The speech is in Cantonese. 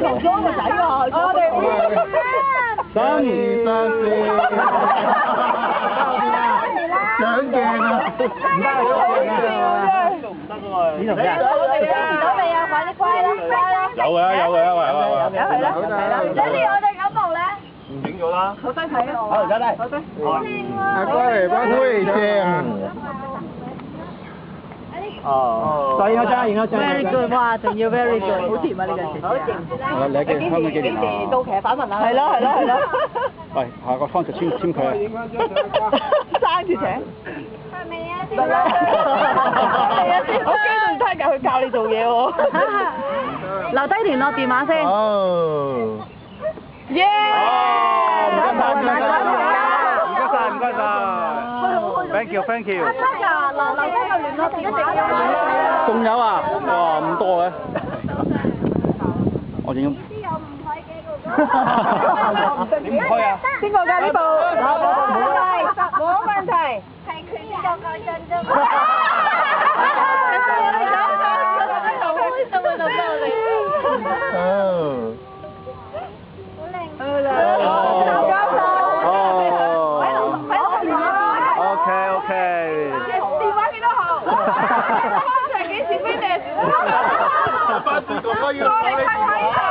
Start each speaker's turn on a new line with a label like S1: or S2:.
S1: 同裝個仔喎，我哋
S2: 3、2、3、4，上鏡啊！唔得啊！呢度咩啊？
S3: 到未啊？快啲乖啦，乖啦！
S4: 有嘅，
S3: 有係啦，你呢我哋嗰部咧？
S4: 影咗啦。
S1: 好低睇啊！
S2: 好，再嚟。
S3: 好嘅。
S2: 阿哥嚟幫佢正。哦。再影一張，影一張。
S3: Very good， 哇，仲要 very good， 好甜啊呢個姐姐。好甜。
S2: 你幾後面幾年啊？
S1: 到期反問啊！
S3: 係咯。
S2: 喂，下個方就簽佢啊！
S1: 爭住請。
S3: 係咪啊？
S1: 係啊，我機動差教佢教你做嘢喎。
S3: 留低聯絡電話先。
S2: 哦。
S1: 耶！
S2: 唔該晒。Thank you。
S3: 得㗎，留低個聯絡電話。
S2: 仲有啊？哇，咁多嘅。我仲要。點唔開啊？
S1: 邊個㗎呢部？冇問題。
S3: 係佢呢個夠真啫嘛。
S2: OK。
S1: 電話幾多號？幾時 finish？
S2: 班主哥哥要。
S1: 過嚟睇睇啊！